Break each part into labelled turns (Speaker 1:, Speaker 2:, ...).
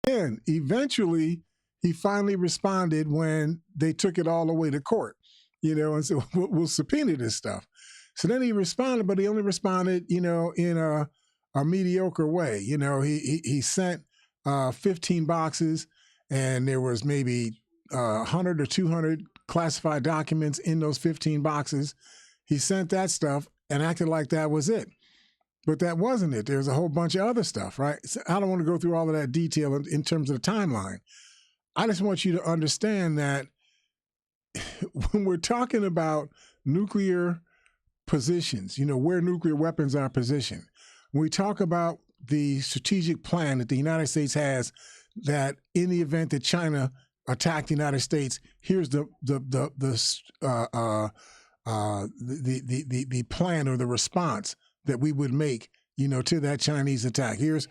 Speaker 1: And eventually, he finally responded when they took it all the way to court, and said, we'll subpoena this stuff. So then he responded, but he only responded, in a mediocre way. He sent 15 boxes, and there was maybe 100 or 200 classified documents in those 15 boxes. He sent that stuff and acted like that was it. But that wasn't it. There's a whole bunch of other stuff, right? So I don't want to go through all of that detail in terms of the timeline. I just want you to understand that when we're talking about nuclear positions, where nuclear weapons are positioned, when we talk about the strategic plan that the United States has, that in the event that China attacked the United States, here's the plan or the response that we would make, to that Chinese attack. Here's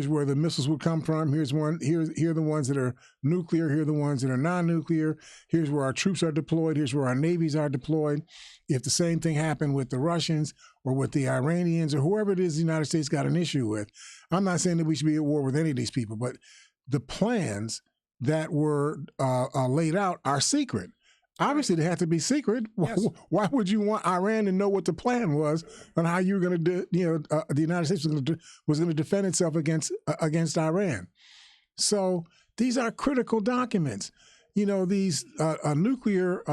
Speaker 1: where the missiles would come from. Here are the ones that are nuclear. Here are the ones that are non-nuclear. Here's where our troops are deployed. Here's where our navies are deployed. If the same thing happened with the Russians or with the Iranians or whoever it is the United States got an issue with, I'm not saying that we should be at war with any of these people, but the plans that were laid out are secret. Obviously, they have to be secret. Yes. Why would you want Iran to know what the plan was on how you were going to do? The United States was going to defend itself against Iran. So these are critical documents. These nuclear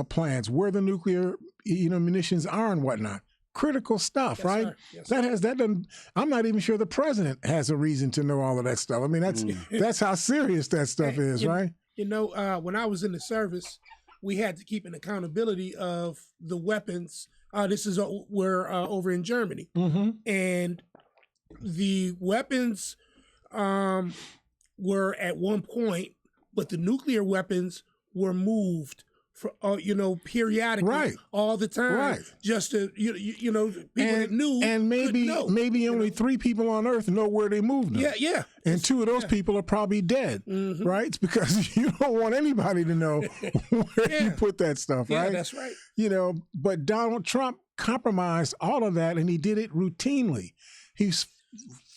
Speaker 1: plans, where the nuclear munitions are and whatnot. Critical stuff, yes, right? Yes, that doesn't. I'm not even sure the president has a reason to know all of that stuff. I mean, that's how serious that stuff is, right?
Speaker 2: When I was in the service, we had to keep an accountability of the weapons. We're over in Germany, and the weapons were at one point, but the nuclear weapons were moved for periodically, all the time, just to people that knew,
Speaker 1: and maybe only 3 people on Earth know where they moved them.
Speaker 2: Yeah.
Speaker 1: And 2 of those people are probably dead, right? It's because you don't want anybody to know where you put that stuff, right?
Speaker 2: Yeah, that's right.
Speaker 1: But Donald Trump compromised all of that, and he did it routinely. He's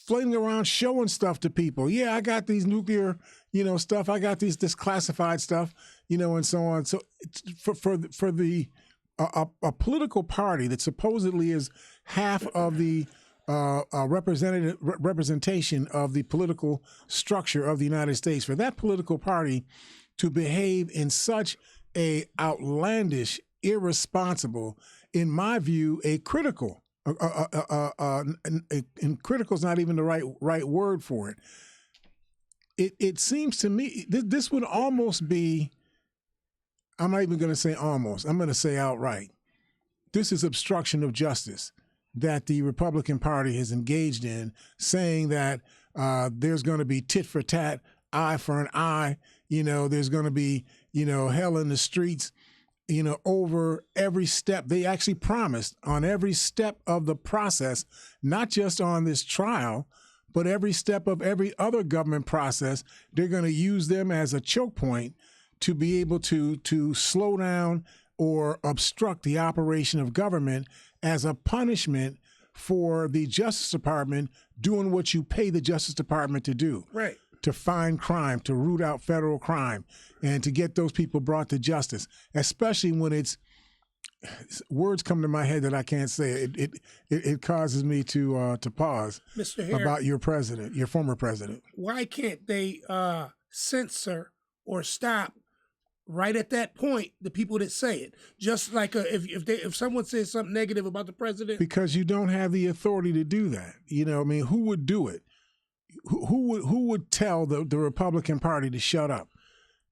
Speaker 1: flailing around showing stuff to people. Yeah, I got these nuclear, stuff. I got this classified stuff, and so on. So for a political party that supposedly is half of the representation of the political structure of the United States, for that political party to behave in such a outlandish, irresponsible, in my view, a critical. And critical is not even the right word for it. It seems to me this would almost be. I'm not even going to say almost. I'm going to say outright. This is obstruction of justice that the Republican Party has engaged in, saying that there's going to be tit for tat, eye for an eye. There's going to be hell in the streets. Over every step. They actually promised on every step of the process, not just on this trial, but every step of every other government process, they're going to use them as a choke point to be able to slow down or obstruct the operation of government as a punishment for the Justice Department doing what you pay the Justice Department to do.
Speaker 2: Right.
Speaker 1: To find crime, to root out federal crime, and to get those people brought to justice, especially when words come to my head that I can't say. It causes me to pause.
Speaker 2: Mr. Harris,
Speaker 1: about your president, your former president.
Speaker 2: Why can't they censor or stop right at that point the people that say it? Just like if someone says something negative about the president,
Speaker 1: because you don't have the authority to do that. Who would do it? Who would tell the Republican Party to shut up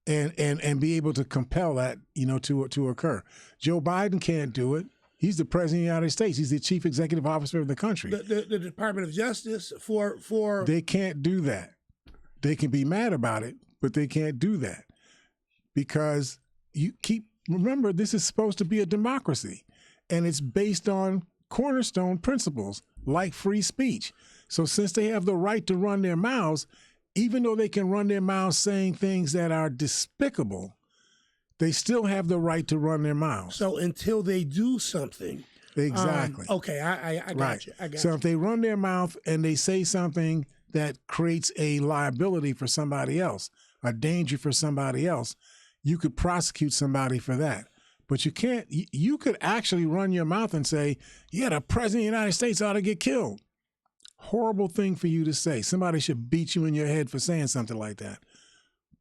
Speaker 1: and be able to compel that to occur? Joe Biden can't do it. He's the president of the United States. He's the chief executive officer of the country.
Speaker 2: The Department of Justice for
Speaker 1: they can't do that. They can be mad about it, but they can't do that because remember, this is supposed to be a democracy, and it's based on cornerstone principles like free speech. So since they have the right to run their mouths, even though they can run their mouths saying things that are despicable, they still have the right to run their mouths.
Speaker 2: So until they do something.
Speaker 1: Exactly.
Speaker 2: Okay, I got you. I got
Speaker 1: so
Speaker 2: you.
Speaker 1: if they run their mouth and they say something that creates a liability for somebody else, a danger for somebody else, you could prosecute somebody for that. But you can't, you could actually run your mouth and say, yeah, the president of the United States ought to get killed. Horrible thing for you to say. Somebody should beat you in your head for saying something like that.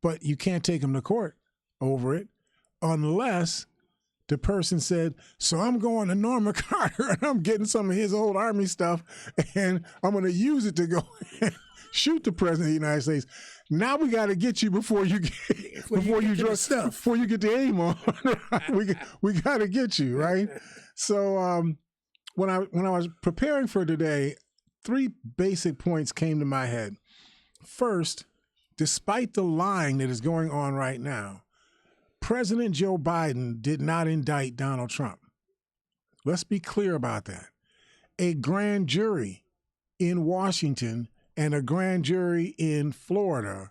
Speaker 1: But you can't take them to court over it unless the person said, so I'm going to Norman Carter and I'm getting some of his old Army stuff and I'm going to use it to go and shoot the president of the United States. Now we got to get you before you get before you get the aim on. Right? We got to get you, right? So when I was preparing for today, 3 basic points came to my head. First, despite the lying that is going on right now, President Joe Biden did not indict Donald Trump. Let's be clear about that. A grand jury in Washington and a grand jury in Florida,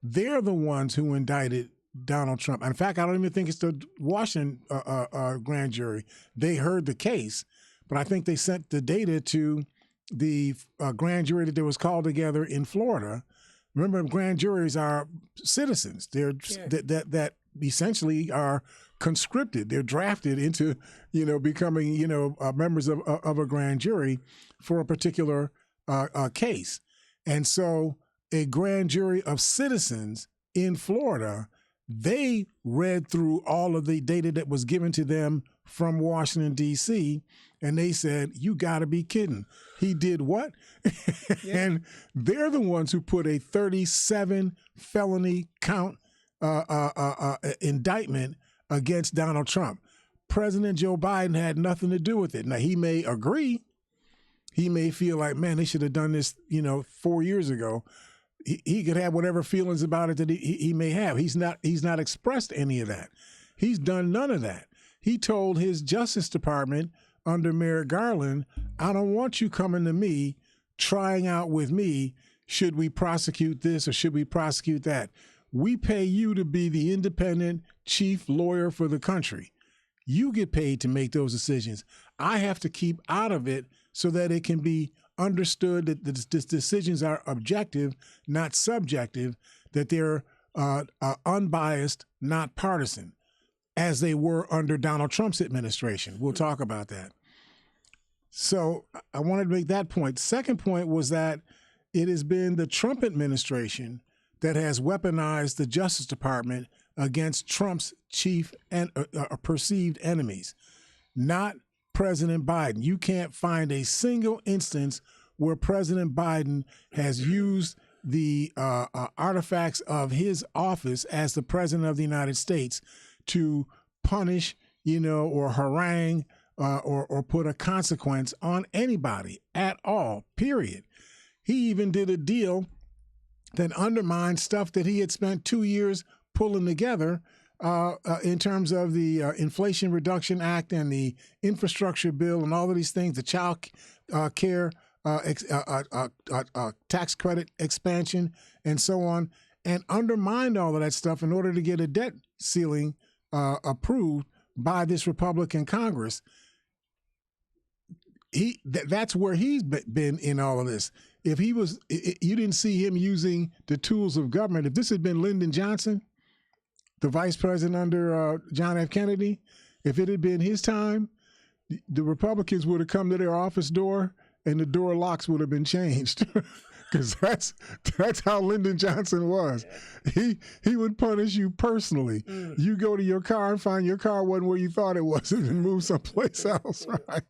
Speaker 1: they're the ones who indicted Donald Trump. In fact, I don't even think it's the Washington grand jury. They heard the case, but I think they sent the data to the grand jury that was called together in Florida. Remember, grand juries are citizens. They're that essentially are conscripted. They're drafted into, becoming, members of a grand jury for a particular case. And so a grand jury of citizens in Florida, they read through all of the data that was given to them from Washington, D.C., and they said, you got to be kidding. He did what? Yeah. And they're the ones who put a 37 felony count indictment against Donald Trump. President Joe Biden had nothing to do with it. Now, he may agree. He may feel like, man, they should have done this, 4 years ago. He could have whatever feelings about it that he may have. He's not expressed any of that. He's done none of that. He told his Justice Department under Merrick Garland, I don't want you coming to me, trying out with me, should we prosecute this or should we prosecute that? We pay you to be the independent chief lawyer for the country. You get paid to make those decisions. I have to keep out of it so that it can be understood that the decisions are objective, not subjective, that they're unbiased, not partisan, as they were under Donald Trump's administration. We'll talk about that. So I wanted to make that point. Second point was that it has been the Trump administration that has weaponized the Justice Department against Trump's chief and perceived enemies, not President Biden. You can't find a single instance where President Biden has used the artifacts of his office as the president of the United States to punish, or harangue or put a consequence on anybody at all, period. He even did a deal that undermined stuff that he had spent 2 years pulling together in terms of the Inflation Reduction Act and the infrastructure bill and all of these things, the child care tax credit expansion and so on, and undermined all of that stuff in order to get a debt ceiling approved by this Republican Congress. That's where he's been in all of this. If he was, you didn't see him using the tools of government. If this had been Lyndon Johnson, the vice president under John F. Kennedy, if it had been his time, the Republicans would have come to their office door and the door locks would have been changed. Because that's how Lyndon Johnson was. He would punish you personally. You go to your car and find your car wasn't where you thought it was and move someplace else, right?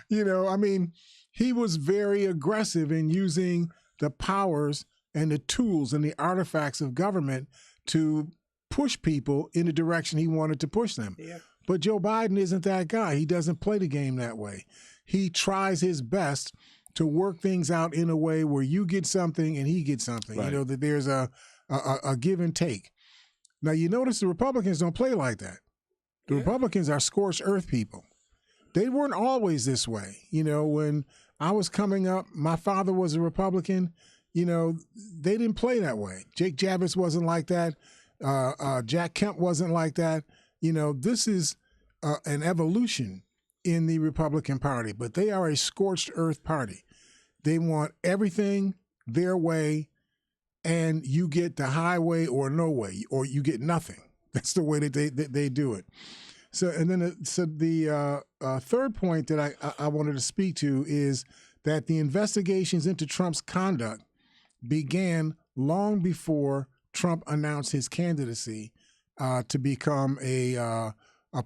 Speaker 1: He was very aggressive in using the powers and the tools and the artifacts of government to push people in the direction he wanted to push them. Yeah. But Joe Biden isn't that guy. He doesn't play the game that way. He tries his best to work things out in a way where you get something and he gets something, right. That there's a give and take. Now, you notice the Republicans don't play like that. The Republicans are scorched earth people. They weren't always this way. When I was coming up, my father was a Republican. They didn't play that way. Jake Javits wasn't like that. Jack Kemp wasn't like that. This is an evolution in the Republican Party, but they are a scorched earth party. They want everything their way, and you get the highway or no way, or you get nothing. That's the way that they do it. So, and then the third point that I wanted to speak to is that the investigations into Trump's conduct began long before Trump announced his candidacy to become a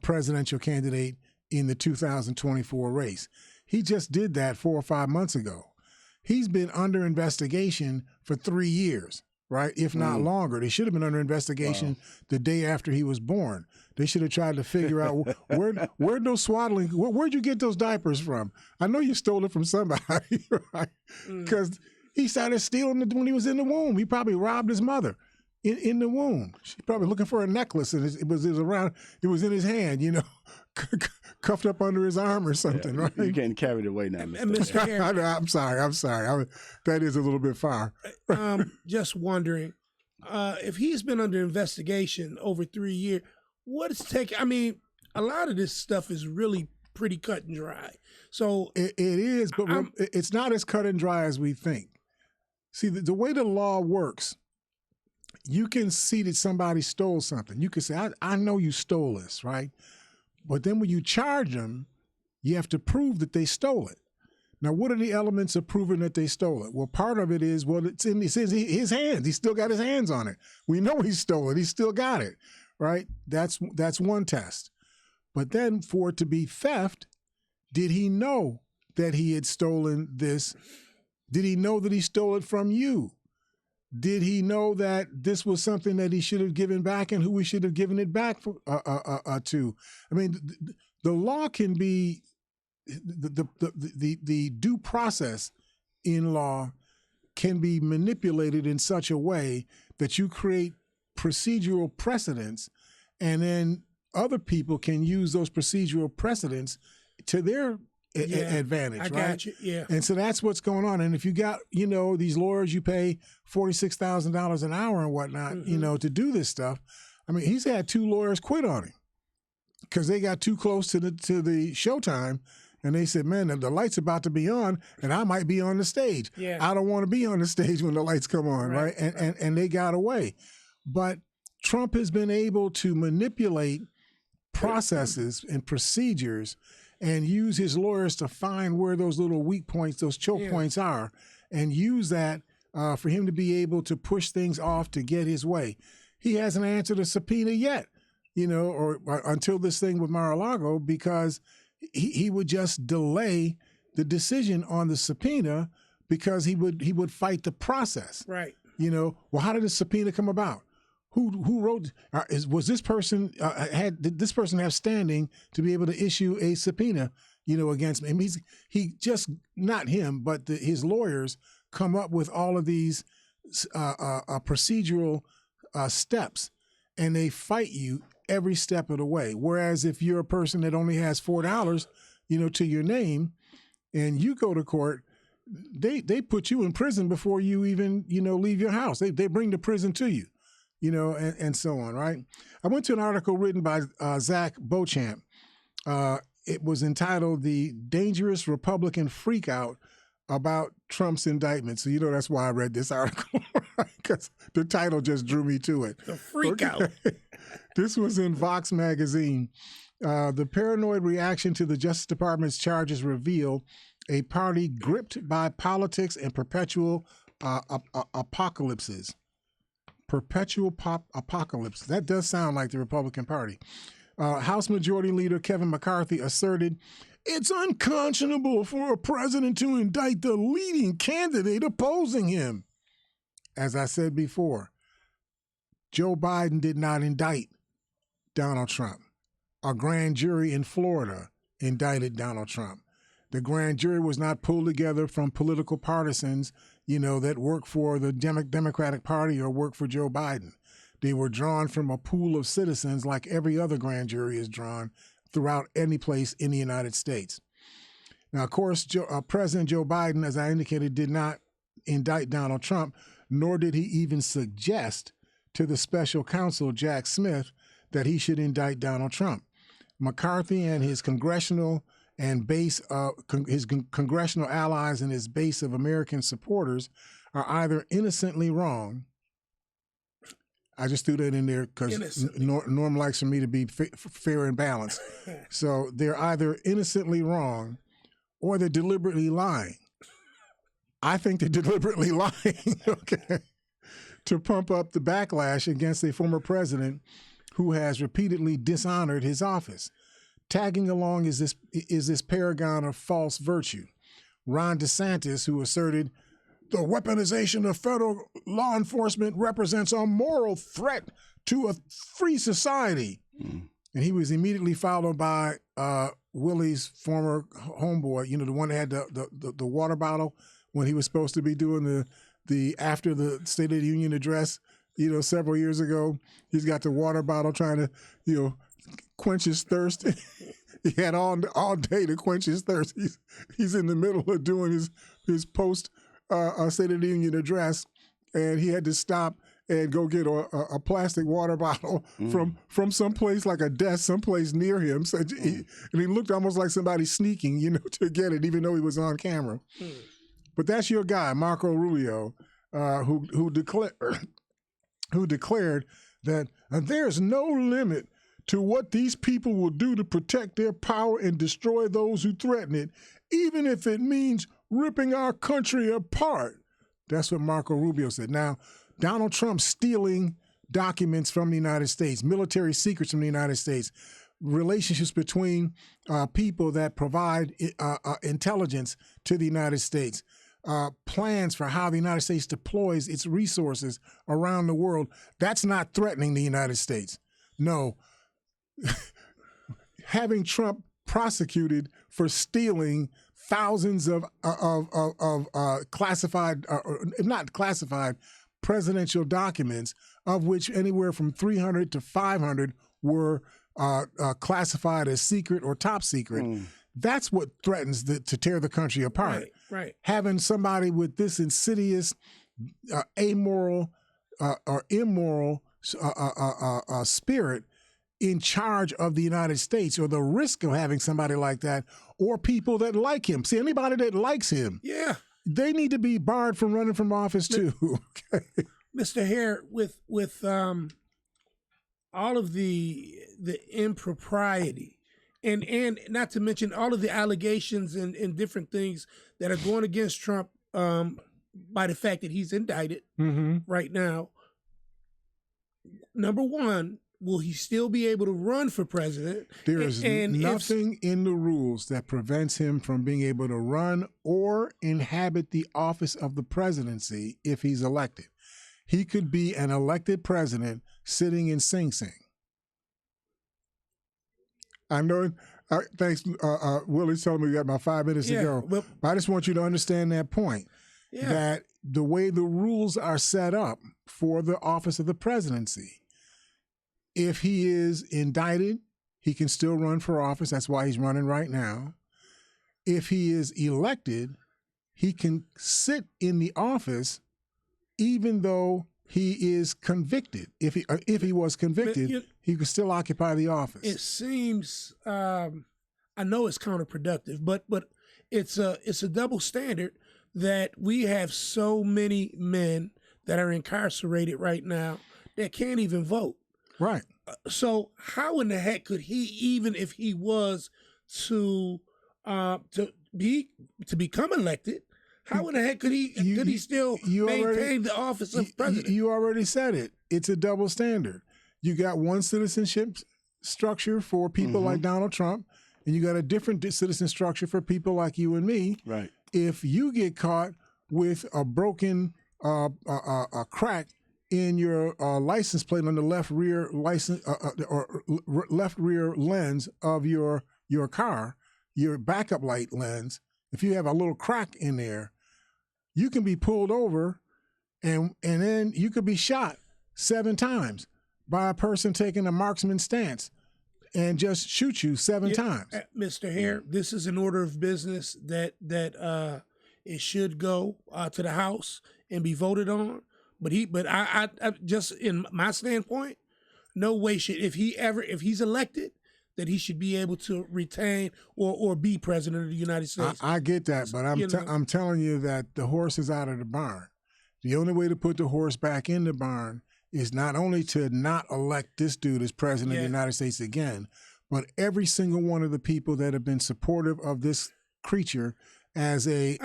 Speaker 1: presidential candidate in the 2024 race. He just did that 4 or 5 months ago. He's been under investigation for 3 years, right? If not longer. They should have been under investigation the day after he was born. They should have tried to figure out where'd those swaddling, where'd you get those diapers from? I know you stole it from somebody, right? Because he started stealing it when he was in the womb. He probably robbed his mother in the womb. She's probably looking for a necklace, and it was in his hand, you know, cuffed up under his arm or something, right?
Speaker 3: You're getting carried away now,
Speaker 2: Mr. Harris.
Speaker 1: I'm sorry. That is a little bit far.
Speaker 2: Just wondering, if he's been under investigation over 3 years, what is taking? I mean, a lot of this stuff is really pretty cut and dry. So
Speaker 1: it is, but it's not as cut and dry as we think. See, the way the law works, you can see that somebody stole something. You can say, I know you stole this, right? But then when you charge them, you have to prove that they stole it. Now, what are the elements of proving that they stole it? Well, part of it is, it's in his hands. He still got his hands on it. We know he stole it. He still got it, right? That's one test. But then for it to be theft, did he know that he had stolen this? Did he know that he stole it from you? Did he know that this was something that he should have given back and who we should have given it back to? I mean, the law can be, the due process in law can be manipulated in such a way that you create procedural precedents, and then other people can use those procedural precedents to their advantage,
Speaker 2: I
Speaker 1: right?
Speaker 2: got you. Yeah.
Speaker 1: And so that's what's going on. And if you got, these lawyers you pay $46,000 an hour and whatnot, to do this stuff, I mean, he's had 2 lawyers quit on him because they got too close to the showtime, and they said, "Man, the light's about to be on, and I might be on the stage.
Speaker 2: Yeah.
Speaker 1: I don't want to be on the stage when the lights come on, right?" And they got away. But Trump has been able to manipulate processes and procedures and use his lawyers to find where those little weak points, those choke points are, and use that for him to be able to push things off to get his way. He hasn't answered a subpoena yet, or until this thing with Mar-a-Lago, because he would just delay the decision on the subpoena because he would fight the process.
Speaker 2: Right.
Speaker 1: Well, how did the subpoena come about? Who wrote? Was this person did this person have standing to be able to issue a subpoena? Against me. I mean, he just, not him, but his lawyers come up with all of these procedural steps, and they fight you every step of the way. Whereas if you're a person that only has $4, to your name, and you go to court, they put you in prison before you even leave your house. They bring the prison to you. And so on, right? I went to an article written by Zach Beauchamp. It was entitled "The Dangerous Republican Freakout About Trump's Indictment." So, that's why I read this article, because the title just drew me to it.
Speaker 2: The freakout.
Speaker 1: Okay. This was in Vox magazine. The paranoid reaction to the Justice Department's charges reveal a party gripped by politics and perpetual apocalypses. Perpetual apocalypse. That does sound like the Republican Party. House Majority Leader Kevin McCarthy asserted, "It's unconscionable for a president to indict the leading candidate opposing him." As I said before, Joe Biden did not indict Donald Trump. A grand jury in Florida indicted Donald Trump. The grand jury was not pulled together from political partisans, that work for the Democratic Party or work for Joe Biden. They were drawn from a pool of citizens like every other grand jury is drawn throughout any place in the United States. Now, of course, President Joe Biden, as I indicated, did not indict Donald Trump, nor did he even suggest to the special counsel, Jack Smith, that he should indict Donald Trump. McCarthy and his congressional and base his congressional allies and his base of American supporters are either innocently wrong. I just threw that in there because Norm likes for me to be fair and balanced. So they're either innocently wrong or they're deliberately lying. I think they're deliberately lying, okay, to pump up the backlash against a former president who has repeatedly dishonored his office. Tagging along is this paragon of false virtue. Ron DeSantis, who asserted the weaponization of federal law enforcement represents a moral threat to a free society. Mm. And he was immediately followed by Willie's former homeboy, you know, the one that had the water bottle when he was supposed to be doing the after the State of the Union address, you know, several years ago. He's got the water bottle trying to, you know, quench his thirst. He had all day to quench his thirst. He's in the middle of doing his post State of the Union address, and he had to stop and go get a plastic water bottle from someplace like a desk, someplace near him. So and he looked almost like somebody sneaking, you know, to get it, even though he was on camera. But that's your guy, Marco Rubio, who declared that there's no limit to what these people will do to protect their power and destroy those who threaten it, even if it means ripping our country apart. That's what Marco Rubio said. Now, Donald Trump stealing documents from the United States, military secrets from the United States, relationships between people that provide intelligence to the United States, plans for how the United States deploys its resources around the world. That's not threatening the United States. No. Having Trump prosecuted for stealing thousands of classified, not classified, presidential documents, of which anywhere from 300 to 500 were classified as secret or top secret. That's what threatens to tear the country apart.
Speaker 2: Right.
Speaker 1: Having somebody with this insidious, amoral or immoral spirit in charge of the United States, or the risk of having somebody like that, or people that like him. See, anybody that likes him, they need to be barred from running from office too. Okay.
Speaker 2: Mr. Hare, with all of the impropriety, and not to mention all of the allegations and different things that are going against Trump by the fact that he's indicted right now, number one, will he still be able to run for president?
Speaker 1: There is nothing in the rules that prevents him from being able to run or inhabit the office of the presidency if he's elected. He could be an elected president sitting in Sing Sing. I know. Thanks, Willie's telling me we got about 5 minutes to go. Well, I just want you to understand that point, that the way the rules are set up for the office of the presidency, if he is indicted, he can still run for office. That's why he's running right now. If he is elected, he can sit in the office even though he is convicted. If he was convicted, he could still occupy the office.
Speaker 2: It seems, I know it's counterproductive, but it's a double standard that we have so many men that are incarcerated right now that can't even vote.
Speaker 1: Right.
Speaker 2: So how in the heck could he, even if he was to become elected, how in the heck could he still maintain the office of president?
Speaker 1: You already said it. It's a double standard. You got one citizenship structure for people like Donald Trump, and you got a different citizen structure for people like you and me.
Speaker 3: Right.
Speaker 1: If you get caught with a broken crack in your license plate on the left rear license or left rear lens of your car, your backup light lens, if you have a little crack in there, you can be pulled over and then you could be shot 7 times by a person taking a marksman stance and just shoot you 7 times.
Speaker 2: Mr. Hare, this is an order of business that it should go to the House and be voted on. But I just, in my standpoint, no way should, if he's elected, that he should be able to retain or be president of the United States.
Speaker 1: I get that, but I'm telling you that the horse is out of the barn. The only way to put the horse back in the barn is not only to not elect this dude as president of the United States again, but every single one of the people that have been supportive of this creature as the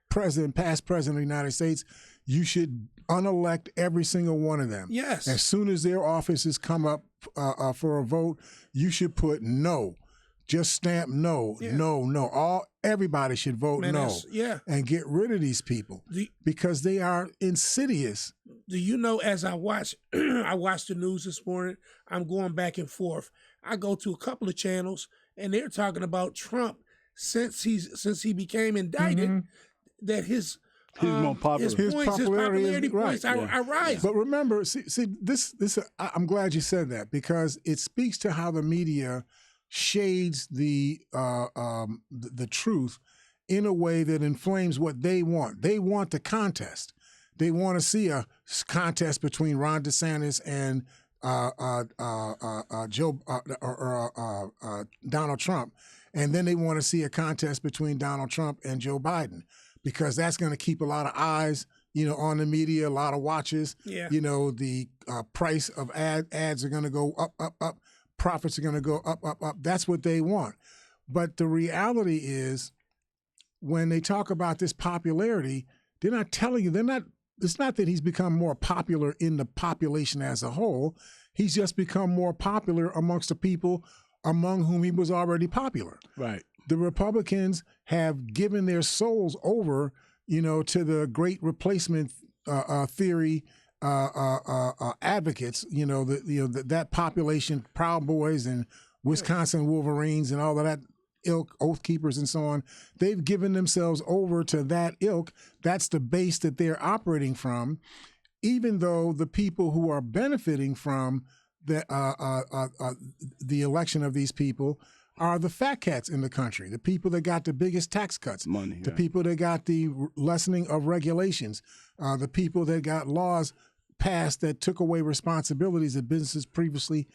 Speaker 1: president, past president of the United States, you should unelect every single one of them.
Speaker 2: Yes.
Speaker 1: As soon as their offices come up for a vote, you should put no. Just stamp no, no. Everybody should vote no. And get rid of these people because they are insidious.
Speaker 2: Do you know, as I watched the news this morning, I'm going back and forth. I go to a couple of channels and they're talking about Trump since he became indicted, that his
Speaker 3: more popular.
Speaker 2: His popularity points are rising.
Speaker 1: But remember, see this. I'm glad you said that because it speaks to how the media shades the truth in a way that inflames what they want. They want the contest. They want to see a contest between Ron DeSantis and Donald Trump, and then they want to see a contest between Donald Trump and Joe Biden, because that's going to keep a lot of eyes, on the media, a lot of watches.
Speaker 2: Yeah.
Speaker 1: The price of ads are going to go up, up, up. Profits are going to go up, up, up. That's what they want. But the reality is, when they talk about this popularity, they're not telling you, it's not that he's become more popular in the population as a whole. He's just become more popular amongst the people among whom he was already popular.
Speaker 3: Right.
Speaker 1: The Republicans have given their souls over, to the great replacement theory advocates, that population, Proud Boys and Wisconsin Wolverines and all of that ilk, Oath Keepers and so on. They've given themselves over to that ilk. That's the base that they're operating from, even though the people who are benefiting from the election of these people are the fat cats in the country, the people that got the biggest tax cuts, the people that got the lessening of regulations, the people that got laws passed that took away responsibilities that businesses previously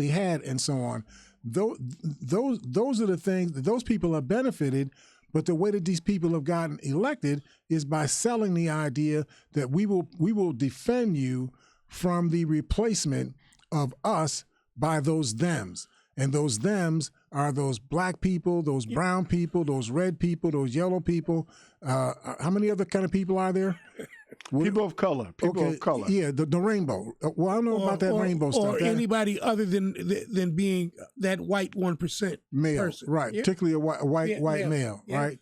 Speaker 1: had, and so on. Those are the things that those people have benefited. But the way that these people have gotten elected is by selling the idea that we will defend you from the replacement of us by those thems. And those thems are those black people, those brown people, those red people, those yellow people. How many other kind of people are there?
Speaker 3: People of color. People of color.
Speaker 1: Yeah, the rainbow. Well, I don't know about that rainbow stuff.
Speaker 2: Or anybody other than being that white 1%
Speaker 1: male,
Speaker 2: person.
Speaker 1: Right? Yeah. Particularly a white male, yeah. Right?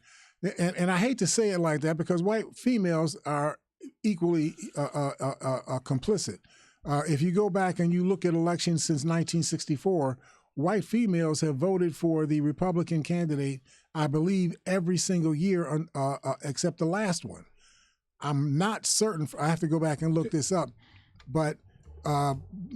Speaker 1: And I hate to say it like that because white females are equally complicit. If you go back and you look at elections since 1964, white females have voted for the Republican candidate, I believe, every single year except the last one. I'm not certain. I have to go back and look this up. But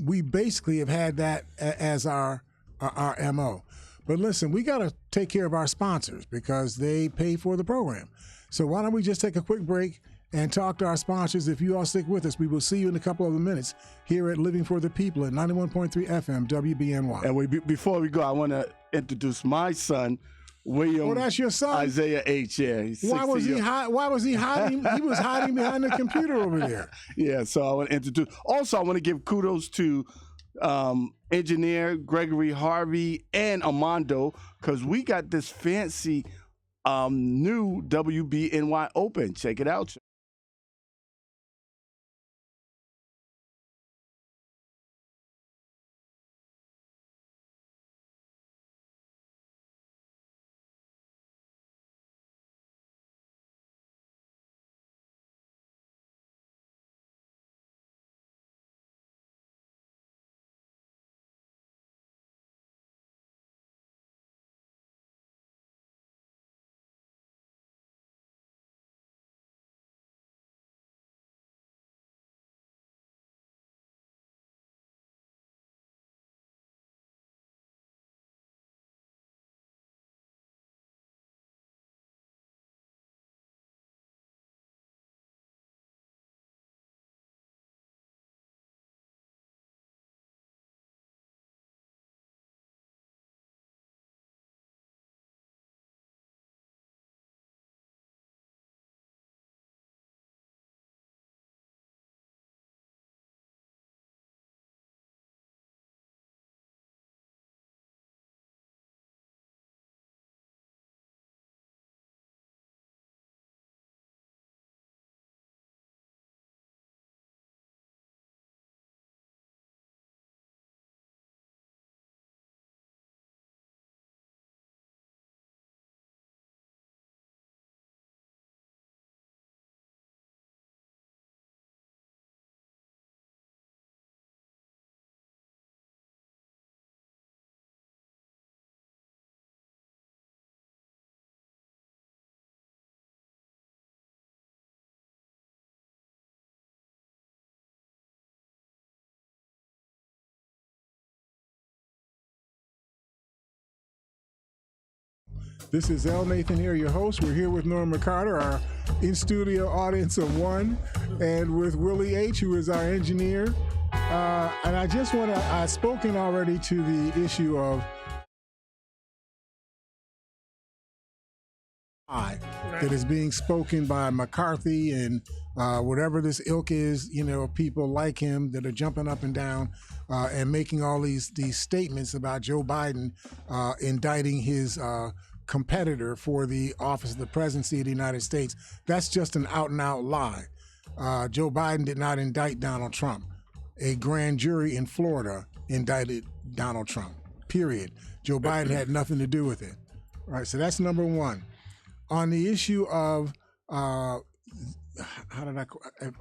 Speaker 1: we basically have had that as our MO. But listen, we got to take care of our sponsors because they pay for the program. So why don't we just take a quick break and talk to our sponsors. If you all stick with us, we will see you in a couple of minutes here at Living for the People at 91.3 FM WBNY.
Speaker 3: And before we go, I want to introduce my son, William.
Speaker 1: Oh, that's your son?
Speaker 3: Isaiah H. Yeah.
Speaker 1: Why was he hiding? He was hiding behind the computer over there.
Speaker 3: Yeah, so I want to introduce. Also, I want to give kudos to engineer Gregory Harvey and Armando, because we got this fancy new WBNY Open. Check it out.
Speaker 1: This is L. Nathan here, your host. We're here with Norm McCarter, our in-studio audience of one, and with Willie H., who is our engineer. And I just want to, I've spoken already to the issue of that is being spoken by McCarthy and whatever this ilk is, people like him that are jumping up and down and making all these statements about Joe Biden indicting his competitor for the office of the presidency of the United States. That's just an out and out lie. Joe Biden did not indict Donald Trump. A grand jury in Florida indicted Donald Trump, period. Joe Biden had nothing to do with it. All right, so that's number one. On the issue of, how did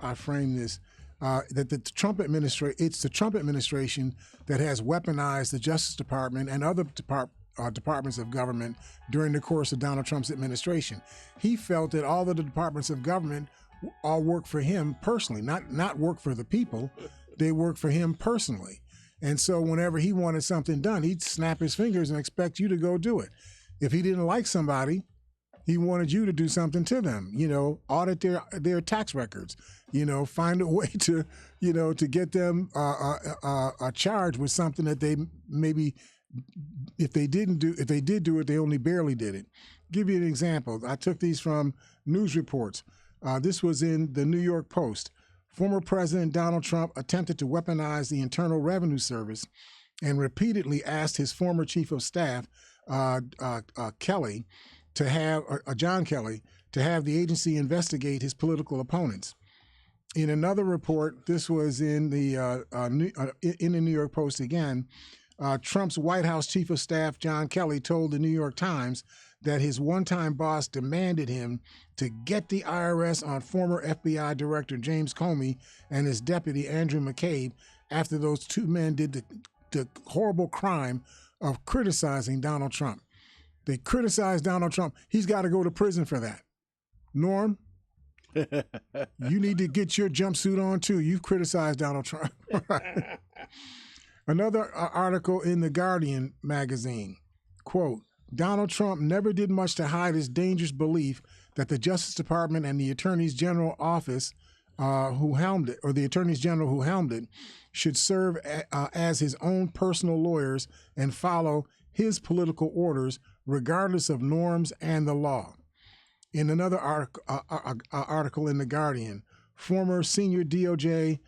Speaker 1: I frame this? That the Trump administration, it's the Trump administration that has weaponized the Justice Department and other departments of government during the course of Donald Trump's administration. He felt that all of the departments of government all work for him personally, not work for the people. They work for him personally. And so whenever he wanted something done, he'd snap his fingers and expect you to go do it. If he didn't like somebody, he wanted you to do something to them, audit their tax records, find a way to, to get them charged with something that they maybe, if they did do it, they only barely did it. Give you an example. I took these from news reports. This was in the New York Post. Former President Donald Trump attempted to weaponize the Internal Revenue Service and repeatedly asked his former chief of staff, Kelly, John Kelly, to have the agency investigate his political opponents. In another report, this was in the New York Post again, Trump's White House chief of staff, John Kelly, told the New York Times that his one-time boss demanded him to get the IRS on former FBI Director James Comey and his deputy Andrew McCabe after those two men did the horrible crime of criticizing Donald Trump. They criticized Donald Trump. He's got to go to prison for that. Norm, you need to get your jumpsuit on too. You've criticized Donald Trump. Another article in The Guardian magazine, quote, Donald Trump never did much to hide his dangerous belief that the Justice Department and the Attorney's General office who helmed it, or the Attorneys General who helmed it, should serve as his own personal lawyers and follow his political orders regardless of norms and the law. In another article in The Guardian, former senior DOJ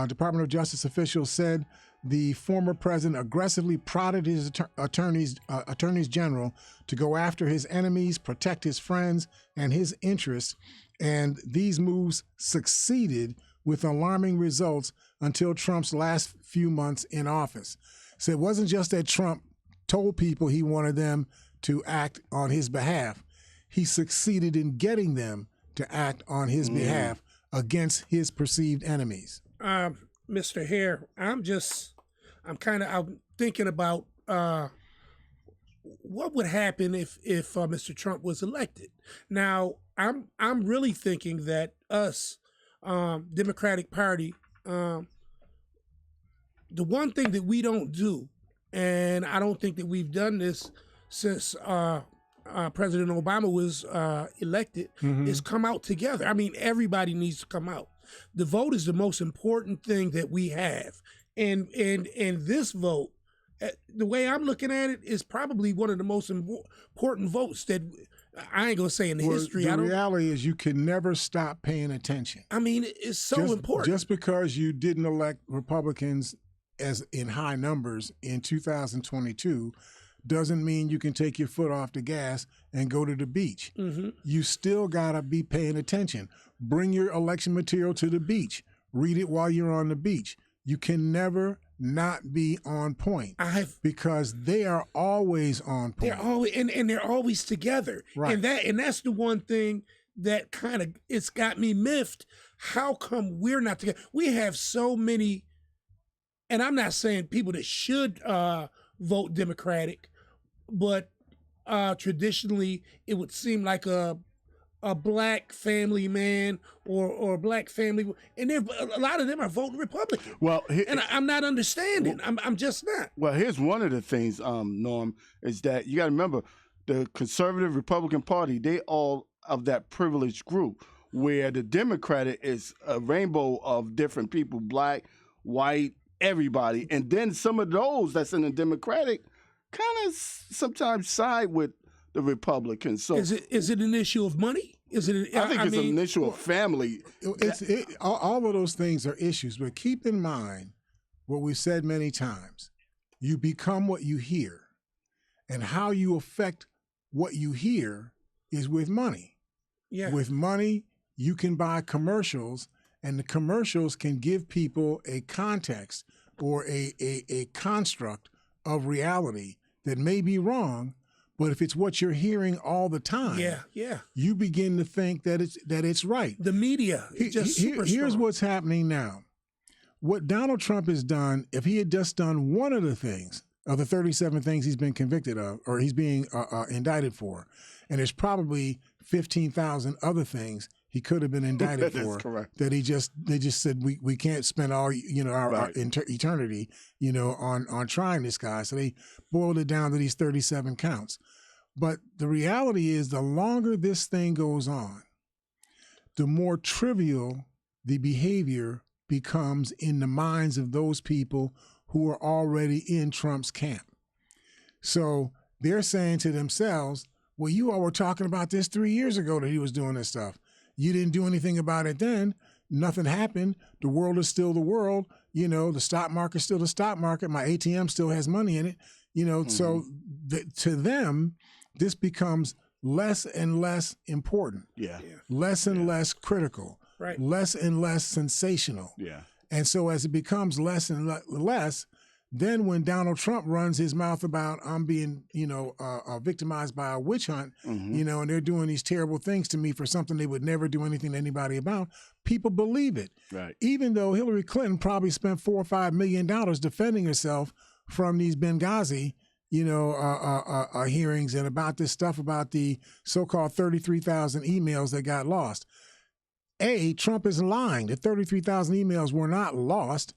Speaker 1: Department of Justice officials said the former president aggressively prodded his attorneys general to go after his enemies, protect his friends and his interests, and these moves succeeded with alarming results until Trump's last few months in office. So it wasn't just that Trump told people he wanted them to act on his behalf. He succeeded in getting them to act on his behalf against his perceived enemies.
Speaker 2: Mr. Hare, I'm thinking about what would happen if Mr. Trump was elected. Now, I'm really thinking that us, Democratic Party, the one thing that we don't do, and I don't think that we've done this since President Obama was elected, is come out together. I mean, everybody needs to come out. The vote is the most important thing that we have. And this vote, the way I'm looking at it, is probably one of the most important votes that I ain't gonna say in the history.
Speaker 1: The reality is you can never stop paying attention.
Speaker 2: I mean, it's so important.
Speaker 1: Just because you didn't elect Republicans as in high numbers in 2022 doesn't mean you can take your foot off the gas and go to the beach. You still gotta be paying attention. Bring your election material to the beach. Read it while you're on the beach. You can never not be on point because they are always on point.
Speaker 2: They're always and they're always together.
Speaker 1: Right.
Speaker 2: And that's the one thing that kind of it's got me miffed. How come we're not together? We have so many, and I'm not saying people that should vote Democratic, but traditionally it would seem like a black family man or a black family, and a lot of them are voting Republican.
Speaker 3: Well,
Speaker 2: and I'm not understanding. I'm just not.
Speaker 3: Well, here's one of the things, Norm, is that you got to remember, the conservative Republican Party, they all of that privileged group, where the Democratic is a rainbow of different people, black, white, everybody. And then some of those that's in the Democratic kind of sometimes side with the Republicans. So
Speaker 2: is it an issue of money? Is it?
Speaker 3: I think it's an issue of family.
Speaker 1: All of those things are issues, but keep in mind what we've said many times. You become what you hear, and how you affect what you hear is with money.
Speaker 2: Yeah.
Speaker 1: With money, you can buy commercials, and the commercials can give people a context or a construct of reality that may be wrong, but if it's what you're hearing all the time, you begin to think that it's right.
Speaker 2: The media is just super
Speaker 1: Here's
Speaker 2: strong.
Speaker 1: what's happening now. What Donald Trump has done, if he had just done one of the things, of the 37 things he's been convicted of, or he's being indicted for, and there's probably 15,000 other things he could have been indicted for.
Speaker 3: Correct.
Speaker 1: That they just said we can't spend all our eternity on trying this guy, so they boiled it down to these 37 counts. But the reality is, the longer this thing goes on, the more trivial the behavior becomes in the minds of those people who are already in Trump's camp. So they're saying to themselves, well, you all were talking about this 3 years ago that he was doing this stuff. You didn't do anything about it then. Nothing happened. The world is still the world. The stock market's still the stock market. My ATM still has money in it. So to them, this becomes less and less important. Less and less critical.
Speaker 2: Right.
Speaker 1: Less and less sensational.
Speaker 3: Yeah.
Speaker 1: And so as it becomes less and less, then when Donald Trump runs his mouth about I'm being, victimized by a witch hunt, and they're doing these terrible things to me for something they would never do anything to anybody about, people believe it.
Speaker 3: Right.
Speaker 1: Even though Hillary Clinton probably spent $4 or $5 million defending herself from these Benghazi, hearings and about this stuff about the so-called 33,000 emails that got lost. Trump is lying. The 33,000 emails were not lost.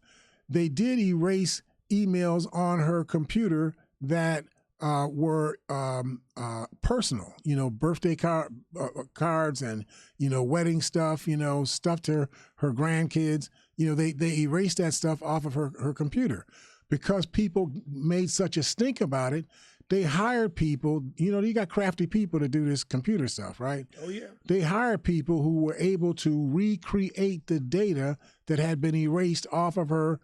Speaker 1: They did erase emails on her computer that were personal, birthday cards and, wedding stuff, stuff to her grandkids. They erased that stuff off of her computer because people made such a stink about it. They hired people, you got crafty people to do this computer stuff, right?
Speaker 2: Oh, yeah.
Speaker 1: They hired people who were able to recreate the data that had been erased off of her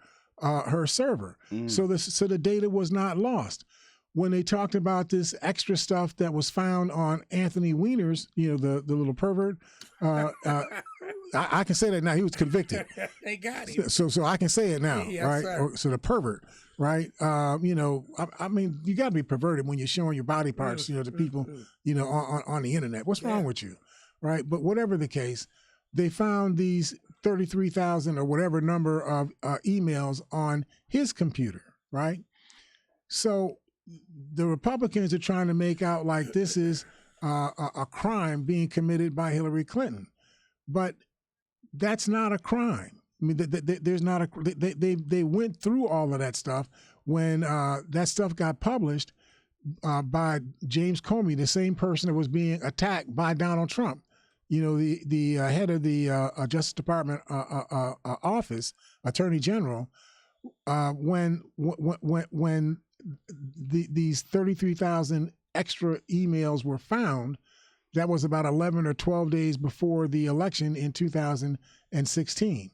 Speaker 1: server. So the data was not lost. When they talked about this extra stuff that was found on Anthony Weiner's, the little pervert, I can say that now. He was convicted.
Speaker 2: They got him.
Speaker 1: So I can say it now,
Speaker 2: Yes,
Speaker 1: right?
Speaker 2: sir.
Speaker 1: So the pervert, right? I mean, you got to be perverted when you're showing your body parts, to people, on the internet. What's wrong with you, right? But whatever the case, they found these 33,000 or whatever number of emails on his computer, right? So the Republicans are trying to make out like this is a crime being committed by Hillary Clinton, but that's not a crime. I mean, there's not a. They went through all of that stuff when that stuff got published by James Comey, the same person that was being attacked by Donald Trump. The head of the Justice Department office, Attorney General, when these 33,000 extra emails were found, that was about 11 or 12 days before the election in 2016.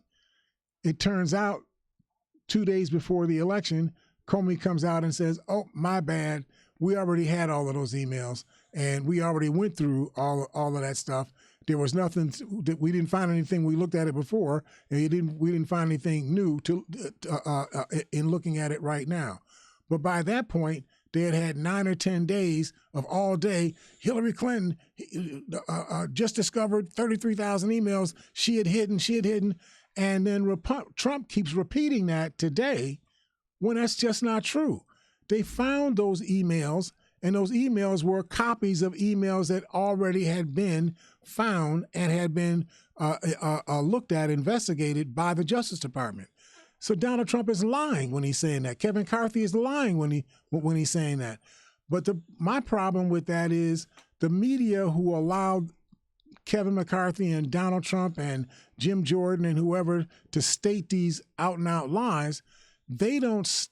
Speaker 1: It turns out 2 days before the election, Comey comes out and says, oh, my bad. We already had all of those emails and we already went through all of that stuff. There was nothing that we didn't find anything. We looked at it before and we didn't find anything new in looking at it right now. But by that point, they had 9 or 10 days of all day. Hillary Clinton just discovered 33,000 emails she had hidden. And then Trump keeps repeating that today when that's just not true. They found those emails, and those emails were copies of emails that already had been found and had been looked at, investigated by the Justice Department. So Donald Trump is lying when he's saying that. Kevin McCarthy is lying when he's saying that. But my problem with that is the media who allowed Kevin McCarthy and Donald Trump and Jim Jordan and whoever to state these out and out lies, they don't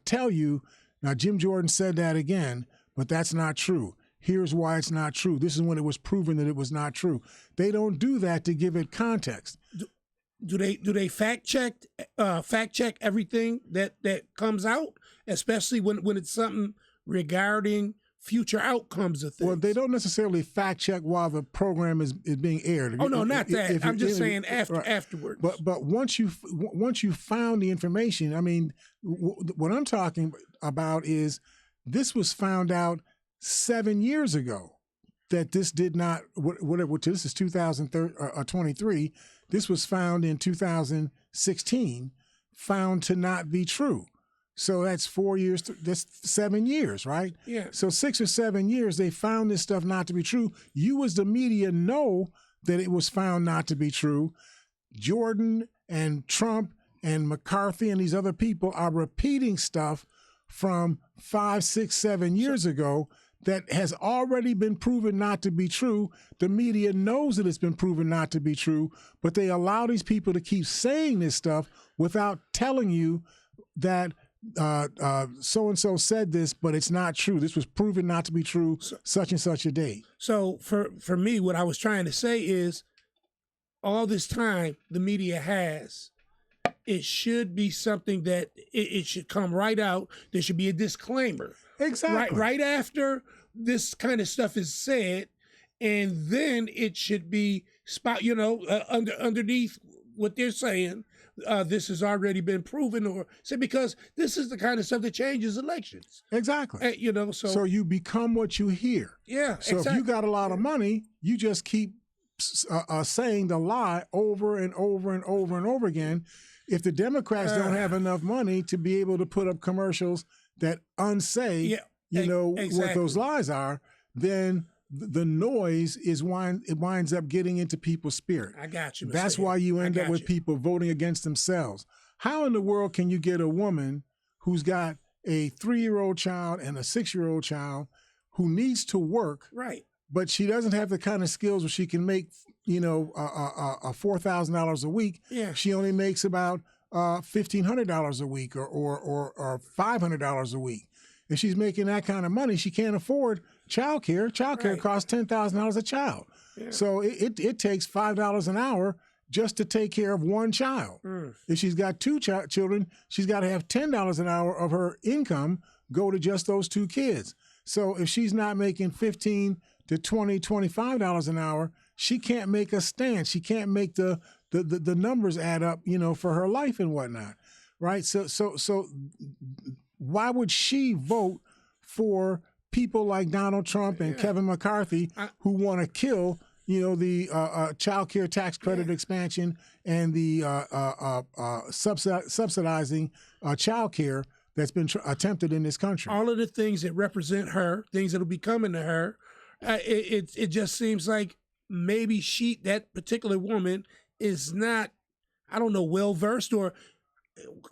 Speaker 1: tell you, now Jim Jordan said that again, but that's not true. Here's why it's not true. This is when it was proven that it was not true. They don't do that to give it context.
Speaker 2: Do they fact check everything that comes out, especially when it's something regarding future outcomes of things?
Speaker 1: Well, they don't necessarily fact check while the program is being aired.
Speaker 2: Oh no, not that. I'm just saying afterwards.
Speaker 1: But once you found the information, I mean, what I'm talking about is this was found out 7 years ago that this did not, whatever, this is 2023, this was found in 2016, found to not be true. So that's 4 years, that's 7 years, right?
Speaker 2: Yeah.
Speaker 1: So 6 or 7 years, they found this stuff not to be true. You as the media know that it was found not to be true. Jordan and Trump and McCarthy and these other people are repeating stuff from 5, 6, 7 years ago that has already been proven not to be true. The media knows that it's been proven not to be true, but they allow these people to keep saying this stuff without telling you that so-and-so said this, but it's not true. This was proven not to be true such and such a date.
Speaker 2: So for me, what I was trying to say is all this time the media has, it should be something that it should come right out. There should be a disclaimer.
Speaker 1: Exactly.
Speaker 2: Right after this kind of stuff is said, and then it should be underneath what they're saying. This has already been proven, or say, because this is the kind of stuff that changes elections.
Speaker 1: Exactly.
Speaker 2: So
Speaker 1: you become what you hear.
Speaker 2: Yeah.
Speaker 1: So
Speaker 2: exactly.
Speaker 1: if you got a lot of money, you just keep saying the lie over and over and over and over again. If the Democrats don't have enough money to be able to put up commercials that unsay, what those lies are, then the noise winds up getting into people's spirit.
Speaker 2: I got you.
Speaker 1: That's why you end up with people voting against themselves. How in the world can you get a woman who's got a 3-year-old child and a 6-year-old child who needs to work,
Speaker 2: right,
Speaker 1: but she doesn't have the kind of skills where she can make, $4,000 a week?
Speaker 2: Yeah.
Speaker 1: She only makes about $1,500 a week or $500 a week. If she's making that kind of money, she can't afford childcare. Childcare costs $10,000 a child.
Speaker 2: Yeah.
Speaker 1: So it takes $5 an hour just to take care of one child. If she's got 2 children, she's got to have $10 an hour of her income go to just those 2 kids. So if she's not making $15 to $20, $25 an hour, she can't make a stand. She can't make the numbers add up, for her life and whatnot, right? So why would she vote for people like Donald Trump and Kevin McCarthy who want to kill, the child care tax credit expansion and the subsidizing child care that's been attempted in this country?
Speaker 2: All of the things that represent her, things that'll be coming to her, it just seems like maybe that particular woman is not, I don't know, well versed, or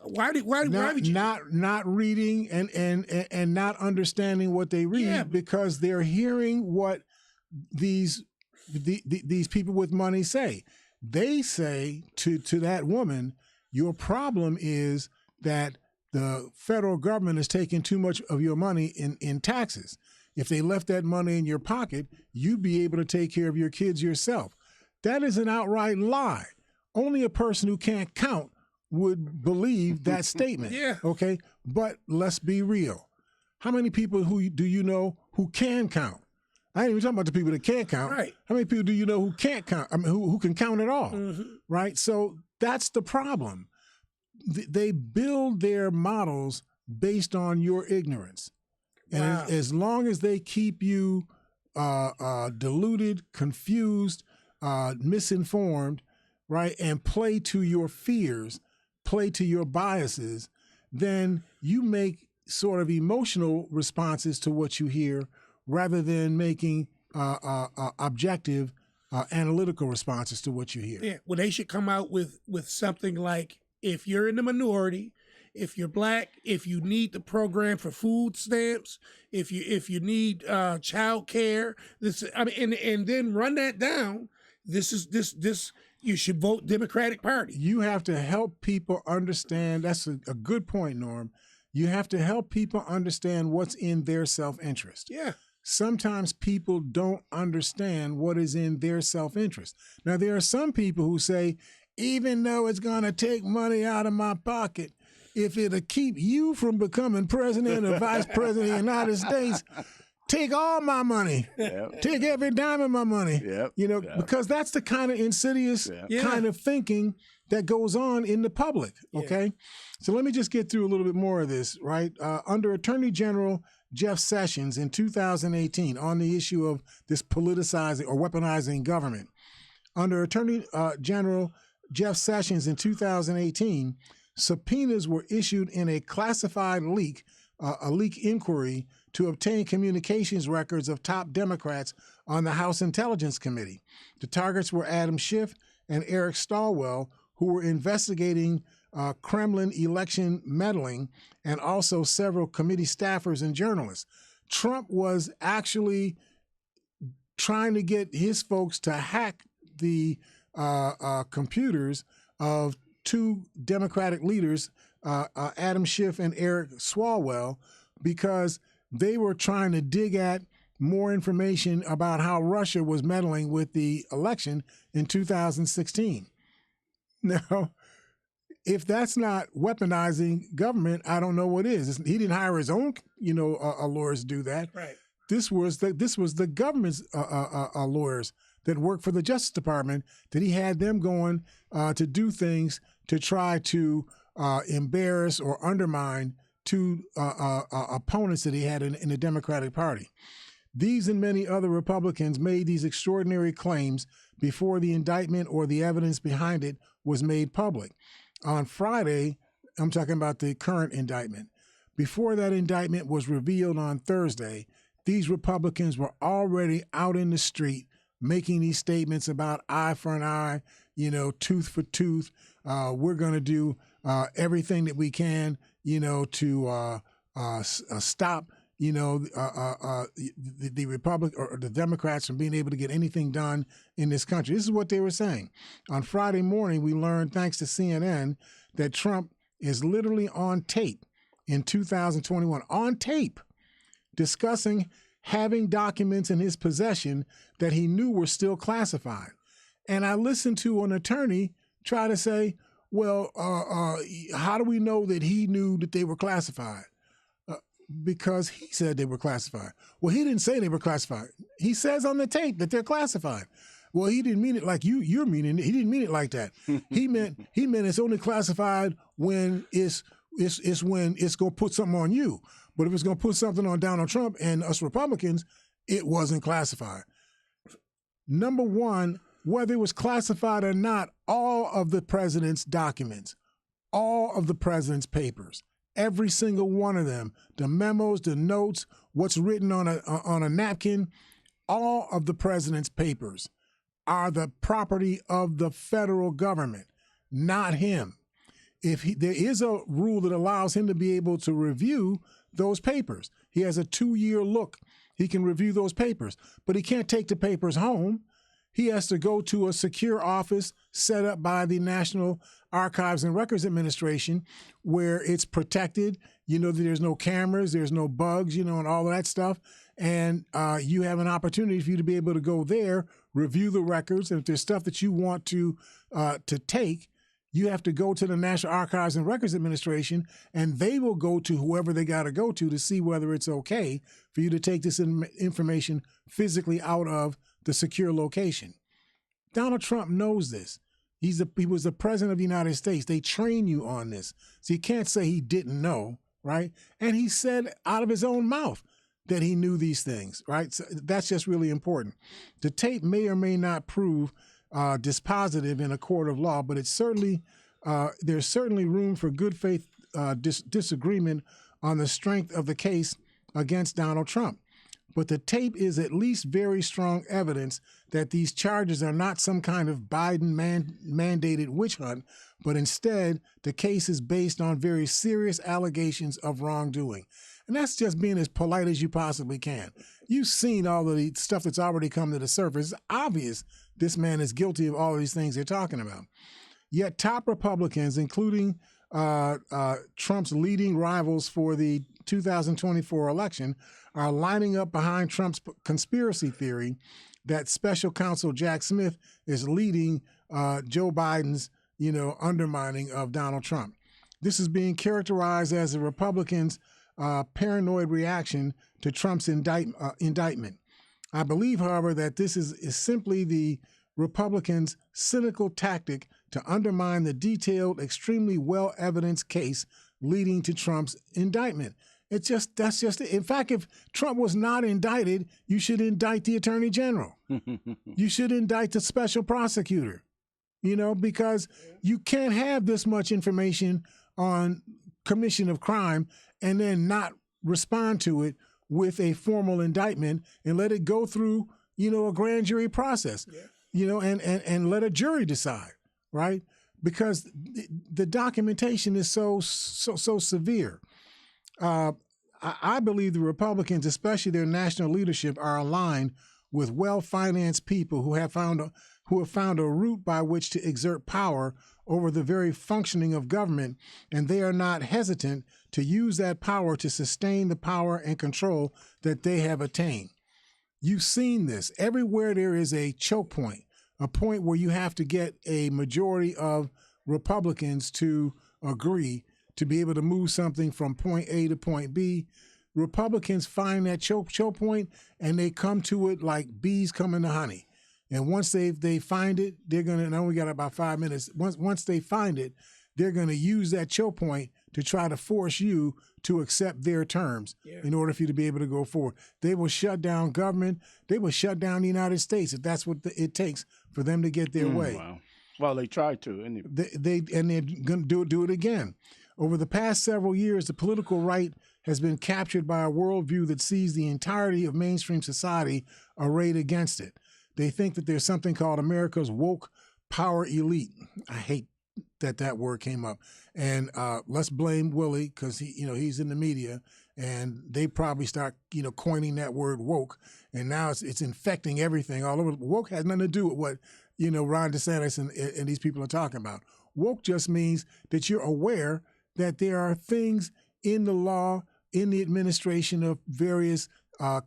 Speaker 2: why would you
Speaker 1: not reading and not understanding what they read, because they're hearing what these people with money say. They say to that woman, your problem is that the federal government is taking too much of your money in taxes. If they left that money in your pocket, you'd be able to take care of your kids yourself. That is an outright lie. Only a person who can't count would believe that statement.
Speaker 2: Yeah.
Speaker 1: Okay. But let's be real. How many people do you know who can count? I ain't even talking about the people that can't count.
Speaker 2: Right.
Speaker 1: How many people do you know who can't count? I mean, who can count at all?
Speaker 2: Mm-hmm.
Speaker 1: Right. So that's the problem. They build their models based on your ignorance. And
Speaker 2: Wow.
Speaker 1: as long as they keep you deluded, confused, misinformed, right, and play to your fears, play to your biases, then you make sort of emotional responses to what you hear rather than making objective, analytical responses to what you hear.
Speaker 2: Yeah, well, they should come out with something like, if you're in the minority if you're black, if you need the program for food stamps, if you need child care, and then run that down. This you should vote Democratic Party.
Speaker 1: You have to help people understand. That's a good point, Norm. You have to help people understand what's in their self-interest.
Speaker 2: Yeah.
Speaker 1: Sometimes people don't understand what is in their self-interest. Now, there are some people who say, even though it's going to take money out of my pocket, if it'll keep you from becoming president or vice president of the United States, take all my money.
Speaker 3: Yep.
Speaker 1: Take every dime of my money.
Speaker 3: Yep.
Speaker 1: Because that's the kind of insidious kind of thinking that goes on in the public. Okay. So let me just get through a little bit more of this, right? Under Attorney General Jeff Sessions in 2018 on the issue of this politicizing or weaponizing government. Under Attorney General Jeff Sessions in 2018, subpoenas were issued in a classified leak, a leak inquiry to obtain communications records of top Democrats on the House Intelligence Committee. The targets were Adam Schiff and Eric Swalwell, who were investigating Kremlin election meddling, and also several committee staffers and journalists. Trump was actually trying to get his folks to hack the computers of two Democratic leaders, Adam Schiff and Eric Swalwell, because they were trying to dig at more information about how Russia was meddling with the election in 2016. Now, if that's not weaponizing government, I don't know what is. He didn't hire his own, lawyers to do that.
Speaker 2: Right.
Speaker 1: This was the government's lawyers that worked for the Justice Department, that he had them going to do things to try to embarrass or undermine two opponents that he had in the Democratic Party. These and many other Republicans made these extraordinary claims before the indictment or the evidence behind it was made public. On Friday, I'm talking about the current indictment. Before that indictment was revealed on Thursday, these Republicans were already out in the street making these statements about eye for an eye, tooth for tooth. We're going to do everything that we can, to stop, the Republic or the Democrats from being able to get anything done in this country. This is what they were saying. On Friday morning, we learned, thanks to CNN, that Trump is literally on tape in 2021, on tape, discussing having documents in his possession that he knew were still classified. And I listened to an attorney try to say, well, how do we know that he knew that they were classified? Because he said they were classified. Well, he didn't say they were classified. He says on the tape that they're classified. Well, he didn't mean it like you're meaning it. He didn't mean it like that. He meant it's only classified when it's when it's going to put something on you. But if it's going to put something on Donald Trump and us Republicans, it wasn't classified. Number one, whether it was classified or not, all of the president's documents, all of the president's papers, every single one of them, the memos, the notes, what's written on a napkin, all of the president's papers are the property of the federal government, not him. There is a rule that allows him to be able to review those papers. He has a 2-year look. He can review those papers, but he can't take the papers home. He has to go to a secure office set up by the National Archives and Records Administration where it's protected. There's no cameras, there's no bugs, and all of that stuff. And you have an opportunity for you to be able to go there, review the records. And if there's stuff that you want to take, you have to go to the National Archives and Records Administration, and they will go to whoever they got to go to see whether it's okay for you to take this information physically out of the secure location. Donald Trump knows this. He was the president of the United States. They train you on this. So you can't say he didn't know, right? And he said out of his own mouth that he knew these things, right? So that's just really important. The tape may or may not prove dispositive in a court of law, but it's certainly there's certainly room for good faith disagreement on the strength of the case against Donald Trump. but the tape is at least very strong evidence that these charges are not some kind of Biden mandated witch hunt, but instead the case is based on very serious allegations of wrongdoing. And that's just being as polite as you possibly can. You've seen all of the stuff that's already come to the surface. It's obvious this man is guilty of all of these things they're talking about. Yet top Republicans, including Trump's leading rivals for the 2024 election, are lining up behind Trump's conspiracy theory that special counsel Jack Smith is leading Joe Biden's, undermining of Donald Trump. This is being characterized as the Republicans' paranoid reaction to Trump's indictment. I believe, however, that this is simply the Republicans' cynical tactic to undermine the detailed, extremely well-evidenced case leading to Trump's indictment. That's just it. In fact, if Trump was not indicted, you should indict the Attorney General. You should indict the special prosecutor, because you can't have this much information on commission of crime and then not respond to it with a formal indictment and let it go through, a grand jury process, and let a jury decide, right? Because the documentation is so severe. I believe the Republicans, especially their national leadership, are aligned with well-financed people who have found a route by which to exert power over the very functioning of government, and they are not hesitant to use that power to sustain the power and control that they have attained. You've seen this. Everywhere there is a choke point, a point where you have to get a majority of Republicans to agree to be able to move something from point A to point B. Republicans find that choke point and they come to it like bees coming to honey. And once they find it, they're going to, and I only got about 5 minutes, once they find it, they're going to use that choke point to try to force you to accept their terms in order for you to be able to go forward. They will shut down government. They will shut down the United States if that's what it takes for them to get their way.
Speaker 3: Wow. Well, they tried to. Anyway.
Speaker 1: They're going to do it again. Over the past several years, the political right has been captured by a worldview that sees the entirety of mainstream society arrayed against it. They think that there's something called America's woke power elite. I hate that word came up. And let's blame Willie because he's in the media, and they probably start coining that word woke, and now it's infecting everything all over. Woke has nothing to do with what Ron DeSantis and these people are talking about. Woke just means that you're aware that there are things in the law, in the administration of various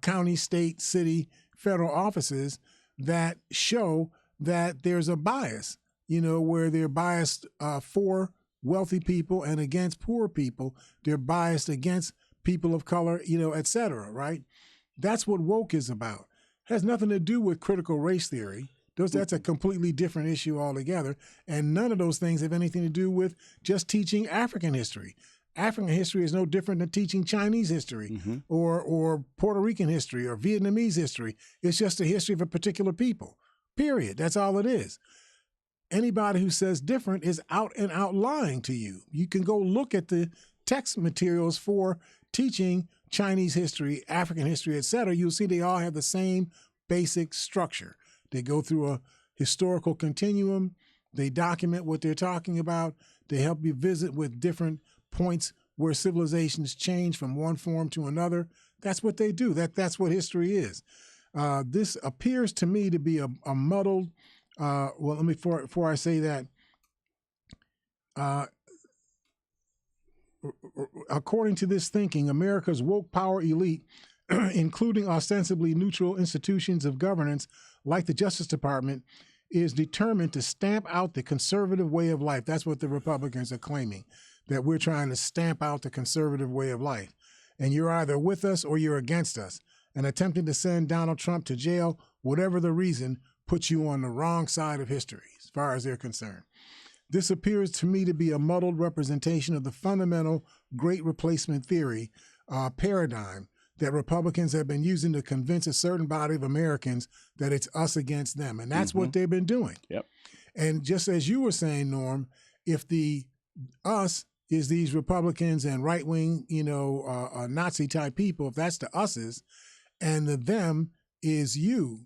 Speaker 1: county, state, city, federal offices that show that there's a bias, where they're biased for wealthy people and against poor people. They're biased against people of color, et cetera, right? That's what woke is about. It has nothing to do with critical race theory. That's a completely different issue altogether. And none of those things have anything to do with just teaching African history. African history is no different than teaching Chinese history or Puerto Rican history or Vietnamese history. It's just a history of a particular people, period. That's all it is. Anybody who says different is out and out lying to you. You can go look at the text materials for teaching Chinese history, African history, et cetera. You'll see they all have the same basic structure. They go through a historical continuum. They document what they're talking about. They help you visit with different points where civilizations change from one form to another. That's what they do. That's what history is. This appears to me to be a muddled, before I say that, according to this thinking, America's woke power elite, including ostensibly neutral institutions of governance like the Justice Department, is determined to stamp out the conservative way of life. That's what the Republicans are claiming, that we're trying to stamp out the conservative way of life. And you're either with us or you're against us. And attempting to send Donald Trump to jail, whatever the reason, puts you on the wrong side of history, as far as they're concerned. This appears to me to be a muddled representation of the fundamental Great Replacement theory paradigm that Republicans have been using to convince a certain body of Americans that it's us against them. And that's what they've been doing.
Speaker 3: Yep.
Speaker 1: And just as you were saying, Norm, if the us is these Republicans and right-wing, Nazi-type people, if that's the us's, and the them is you,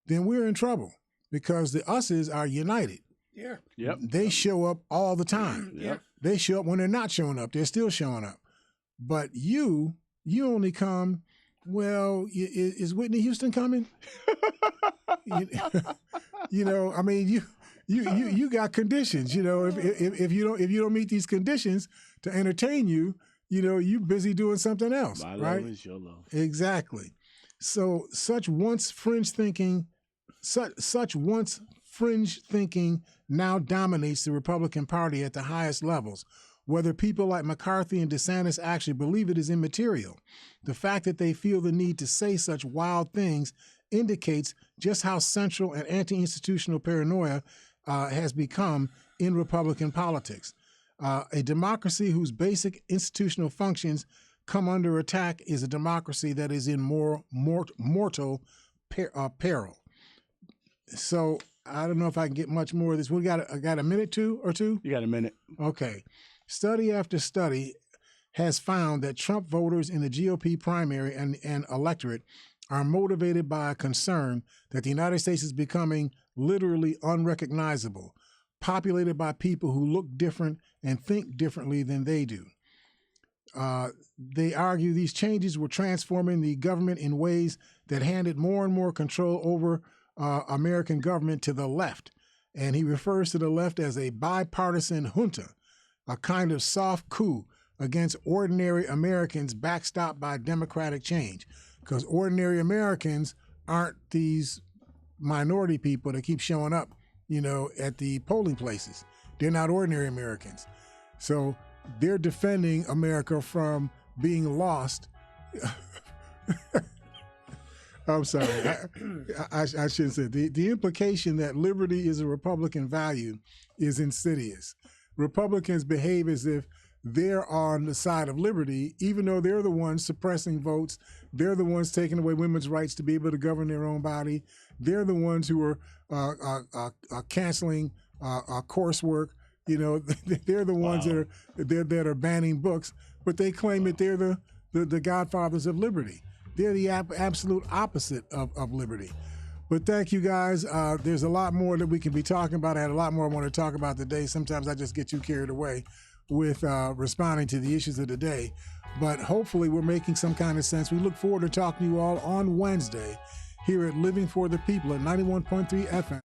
Speaker 1: then we're in trouble because the us's are united.
Speaker 2: Yeah.
Speaker 3: Yep.
Speaker 1: They show up all the time.
Speaker 2: Yeah.
Speaker 1: They show up when they're not showing up. They're still showing up. But you only come, well, is Whitney Houston coming? You know, I mean, you got conditions. You know, if you don't meet these conditions to entertain you, you know, you busy doing something else.
Speaker 3: My
Speaker 1: right?
Speaker 3: love is your love.
Speaker 1: Exactly. So such once fringe thinking now dominates the Republican Party at the highest levels. Whether people like McCarthy and DeSantis actually believe it is immaterial. The fact that they feel the need to say such wild things indicates just how central and anti-institutional paranoia has become in Republican politics. A democracy whose basic institutional functions come under attack is a democracy that is in mortal peril. So I don't know if I can get much more of this. I got a minute or two?
Speaker 3: You got a minute.
Speaker 1: Okay. Study after study has found that Trump voters in the GOP primary and electorate are motivated by a concern that the United States is becoming literally unrecognizable, populated by people who look different and think differently than they do. They argue these changes were transforming the government in ways that handed more and more control over American government to the left. And he refers to the left as a bipartisan junta, a kind of soft coup against ordinary Americans backstopped by democratic change. Because ordinary Americans aren't these minority people that keep showing up, you know, at the polling places. They're not ordinary Americans. So they're defending America from being lost. I'm sorry. I shouldn't say it. The implication that liberty is a Republican value is insidious. Republicans behave as if they're on the side of liberty, even though they're the ones suppressing votes. They're the ones taking away women's rights to be able to govern their own body. They're the ones who are canceling coursework. You know, they're the ones that are banning books, but they claim that they're the godfathers of liberty. They're the absolute opposite of liberty. But thank you, guys. There's a lot more that we can be talking about. I had a lot more I want to talk about today. Sometimes I just get too carried away with responding to the issues of the day. But hopefully we're making some kind of sense. We look forward to talking to you all on Wednesday here at Living for the People at 91.3 FM.